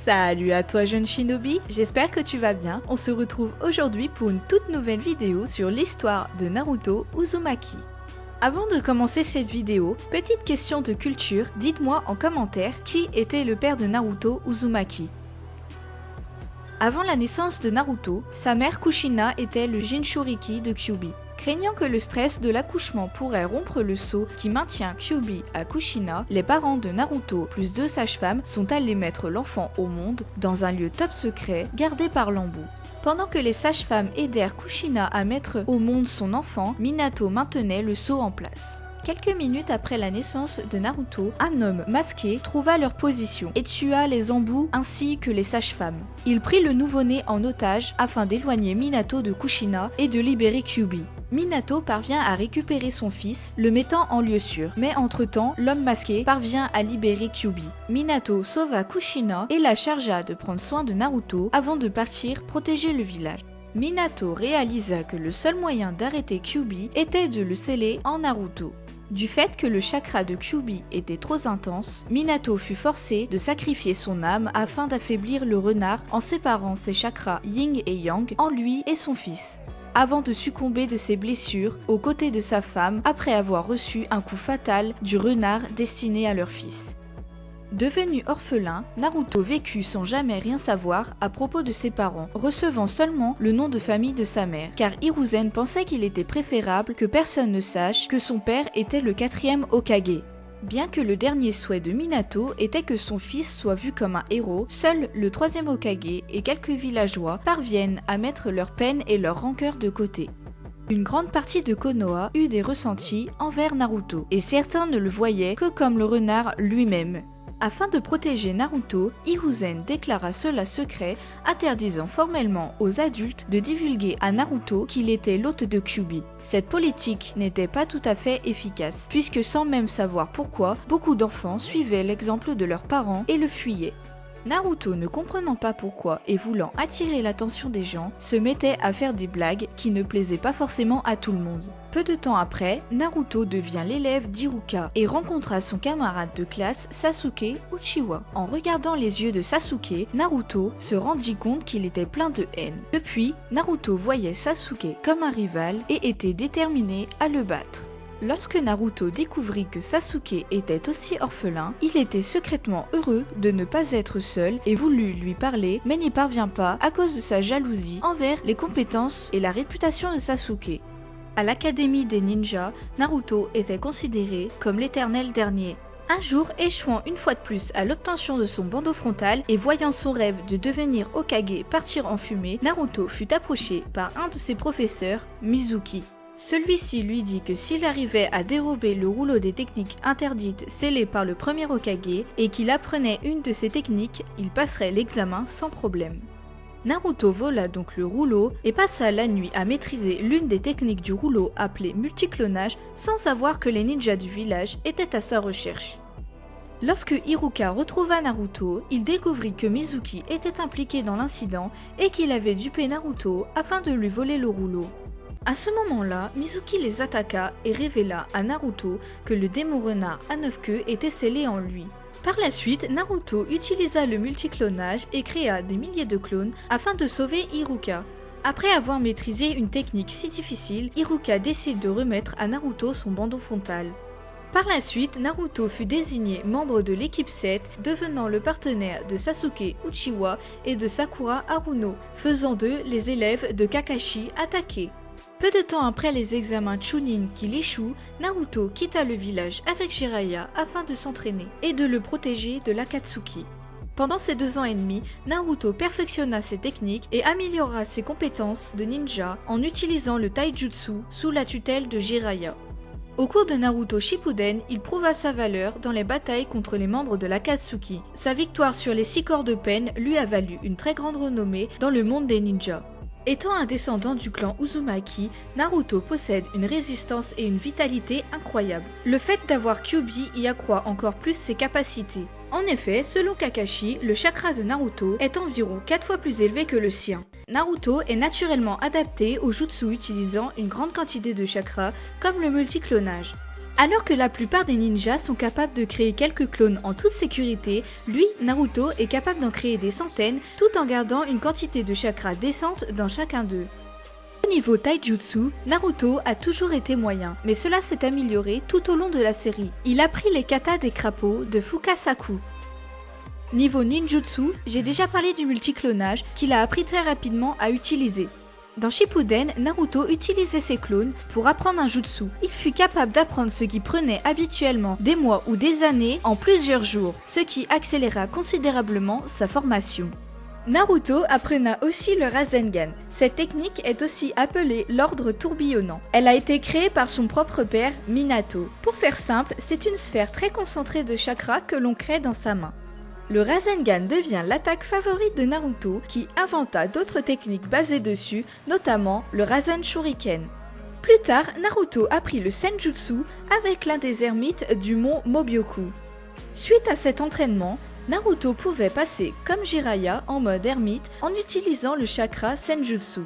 Salut à toi jeune shinobi, j'espère que tu vas bien. On se retrouve aujourd'hui pour une toute nouvelle vidéo sur l'histoire de Naruto Uzumaki. Avant de commencer cette vidéo, petite question de culture, dites-moi en commentaire qui était le père de Naruto Uzumaki. Avant la naissance de Naruto, sa mère Kushina était le Jinchuriki de Kyuubi. Craignant que le stress de l'accouchement pourrait rompre le sceau qui maintient Kyuubi à Kushina, les parents de Naruto plus 2 sages-femmes sont allés mettre l'enfant au monde dans un lieu top secret gardé par l'embout. Pendant que les sages-femmes aidèrent Kushina à mettre au monde son enfant, Minato maintenait le sceau en place. Quelques minutes après la naissance de Naruto, un homme masqué trouva leur position et tua les embouts ainsi que les sages-femmes. Il prit le nouveau-né en otage afin d'éloigner Minato de Kushina et de libérer Kyuubi. Minato parvient à récupérer son fils, le mettant en lieu sûr, mais entre-temps, l'homme masqué parvient à libérer Kyuubi. Minato sauva Kushina et la chargea de prendre soin de Naruto avant de partir protéger le village. Minato réalisa que le seul moyen d'arrêter Kyuubi était de le sceller en Naruto. Du fait que le chakra de Kyuubi était trop intense, Minato fut forcé de sacrifier son âme afin d'affaiblir le renard en séparant ses chakras yin et yang en lui et son fils, avant de succomber de ses blessures aux côtés de sa femme après avoir reçu un coup fatal du renard destiné à leur fils. Devenu orphelin, Naruto vécut sans jamais rien savoir à propos de ses parents, recevant seulement le nom de famille de sa mère, car Hiruzen pensait qu'il était préférable que personne ne sache que son père était le 4e Hokage. Bien que le dernier souhait de Minato était que son fils soit vu comme un héros, seul le 3e Hokage et quelques villageois parviennent à mettre leur peine et leur rancœur de côté. Une grande partie de Konoha eut des ressentis envers Naruto, et certains ne le voyaient que comme le renard lui-même. Afin de protéger Naruto, Hiruzen déclara cela secret, interdisant formellement aux adultes de divulguer à Naruto qu'il était l'hôte de Kyuubi. Cette politique n'était pas tout à fait efficace, puisque sans même savoir pourquoi, beaucoup d'enfants suivaient l'exemple de leurs parents et le fuyaient. Naruto, ne comprenant pas pourquoi et voulant attirer l'attention des gens, se mettait à faire des blagues qui ne plaisaient pas forcément à tout le monde. Peu de temps après, Naruto devient l'élève d'Iruka et rencontra son camarade de classe Sasuke Uchiwa. En regardant les yeux de Sasuke, Naruto se rendit compte qu'il était plein de haine. Depuis, Naruto voyait Sasuke comme un rival et était déterminé à le battre. Lorsque Naruto découvrit que Sasuke était aussi orphelin, il était secrètement heureux de ne pas être seul et voulut lui parler, mais n'y parvient pas à cause de sa jalousie envers les compétences et la réputation de Sasuke. À l'académie des ninjas, Naruto était considéré comme l'éternel dernier. Un jour, échouant une fois de plus à l'obtention de son bandeau frontal et voyant son rêve de devenir Hokage partir en fumée, Naruto fut approché par un de ses professeurs, Mizuki. Celui-ci lui dit que s'il arrivait à dérober le rouleau des techniques interdites scellé par le premier Hokage et qu'il apprenait une de ces techniques, il passerait l'examen sans problème. Naruto vola donc le rouleau et passa la nuit à maîtriser l'une des techniques du rouleau appelée multiclonage sans savoir que les ninjas du village étaient à sa recherche. Lorsque Iruka retrouva Naruto, il découvrit que Mizuki était impliqué dans l'incident et qu'il avait dupé Naruto afin de lui voler le rouleau. À ce moment-là, Mizuki les attaqua et révéla à Naruto que le démon renard à 9 queues était scellé en lui. Par la suite, Naruto utilisa le multiclonage et créa des milliers de clones afin de sauver Iruka. Après avoir maîtrisé une technique si difficile, Iruka décide de remettre à Naruto son bandeau frontal. Par la suite, Naruto fut désigné membre de l'équipe 7, devenant le partenaire de Sasuke Uchiwa et de Sakura Haruno, faisant d'eux les élèves de Kakashi attaqués. Peu de temps après les examens Chunin qu'il échoue, Naruto quitta le village avec Jiraiya afin de s'entraîner et de le protéger de l'Akatsuki. Pendant ces 2 ans et demi, Naruto perfectionna ses techniques et améliora ses compétences de ninja en utilisant le taijutsu sous la tutelle de Jiraiya. Au cours de Naruto Shippuden, il prouva sa valeur dans les batailles contre les membres de l'Akatsuki. Sa victoire sur les 6 corps de peine lui a valu une très grande renommée dans le monde des ninjas. Étant un descendant du clan Uzumaki, Naruto possède une résistance et une vitalité incroyables. Le fait d'avoir Kyuubi y accroît encore plus ses capacités. En effet, selon Kakashi, le chakra de Naruto est environ 4 fois plus élevé que le sien. Naruto est naturellement adapté au jutsu utilisant une grande quantité de chakras comme le multiclonage. Alors que la plupart des ninjas sont capables de créer quelques clones en toute sécurité, lui, Naruto, est capable d'en créer des centaines tout en gardant une quantité de chakra décente dans chacun d'eux. Au niveau taijutsu, Naruto a toujours été moyen, mais cela s'est amélioré tout au long de la série. Il a pris les katas des crapauds de Fukasaku. Niveau ninjutsu, j'ai déjà parlé du multiclonage qu'il a appris très rapidement à utiliser. Dans Shippuden, Naruto utilisait ses clones pour apprendre un jutsu. Il fut capable d'apprendre ce qui prenait habituellement des mois ou des années en plusieurs jours, ce qui accéléra considérablement sa formation. Naruto apprenait aussi le Rasengan. Cette technique est aussi appelée l'ordre tourbillonnant. Elle a été créée par son propre père, Minato. Pour faire simple, c'est une sphère très concentrée de chakra que l'on crée dans sa main. Le Rasengan devient l'attaque favorite de Naruto qui inventa d'autres techniques basées dessus, notamment le Rasen Shuriken. Plus tard, Naruto apprit le Senjutsu avec l'un des ermites du mont Mobyoku. Suite à cet entraînement, Naruto pouvait passer comme Jiraiya en mode ermite en utilisant le chakra Senjutsu.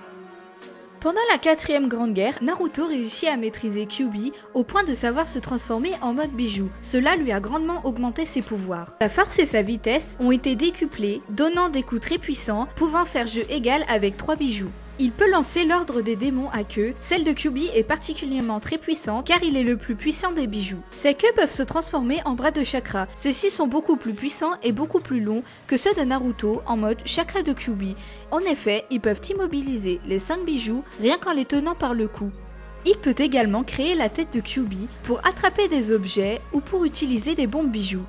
Pendant la 4e Grande Guerre, Naruto réussit à maîtriser Kyuubi au point de savoir se transformer en mode bijou. Cela lui a grandement augmenté ses pouvoirs. Sa force et sa vitesse ont été décuplées, donnant des coups très puissants, pouvant faire jeu égal avec 3 bijoux. Il peut lancer l'ordre des démons à queue. Celle de Kyuubi est particulièrement très puissant car il est le plus puissant des bijoux. Ses queues peuvent se transformer en bras de chakra. Ceux-ci sont beaucoup plus puissants et beaucoup plus longs que ceux de Naruto en mode chakra de Kyuubi. En effet, ils peuvent immobiliser les 5 bijoux rien qu'en les tenant par le cou. Il peut également créer la tête de Kyuubi pour attraper des objets ou pour utiliser des bombes bijoux.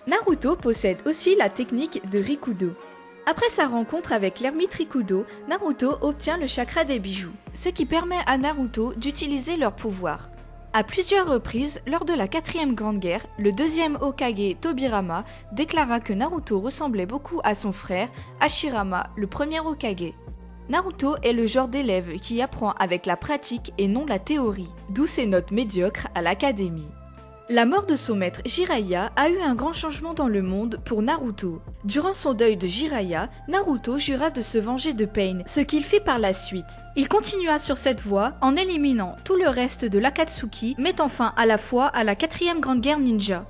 Naruto possède aussi la technique de Rikudo. Après sa rencontre avec l'ermite Rikudo, Naruto obtient le chakra des bijoux, ce qui permet à Naruto d'utiliser leur pouvoir. À plusieurs reprises, lors de la 4e Grande Guerre, le 2e Hokage Tobirama déclara que Naruto ressemblait beaucoup à son frère Hashirama, le premier Hokage. Naruto est le genre d'élève qui apprend avec la pratique et non la théorie, d'où ses notes médiocres à l'académie. La mort de son maître Jiraiya a eu un grand changement dans le monde pour Naruto. Durant son deuil de Jiraiya, Naruto jura de se venger de Pain, ce qu'il fit par la suite. Il continua sur cette voie en éliminant tout le reste de l'Akatsuki, mettant fin à la fois à la 4e Grande Guerre ninja.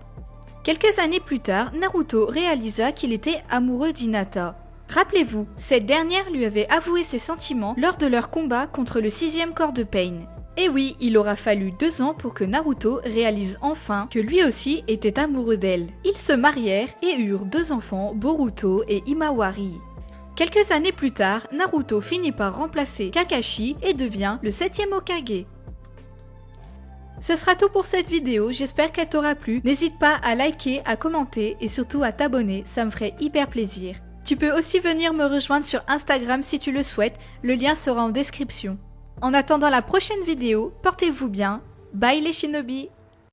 Quelques années plus tard, Naruto réalisa qu'il était amoureux d'Hinata. Rappelez-vous, cette dernière lui avait avoué ses sentiments lors de leur combat contre le 6e corps de Pain. Et oui, il aura fallu 2 ans pour que Naruto réalise enfin que lui aussi était amoureux d'elle. Ils se marièrent et eurent 2 enfants, Boruto et Himawari. Quelques années plus tard, Naruto finit par remplacer Kakashi et devient le 7e Hokage. Ce sera tout pour cette vidéo, j'espère qu'elle t'aura plu. N'hésite pas à liker, à commenter et surtout à t'abonner, ça me ferait hyper plaisir. Tu peux aussi venir me rejoindre sur Instagram si tu le souhaites, le lien sera en description. En attendant la prochaine vidéo, portez-vous bien, bye les shinobi!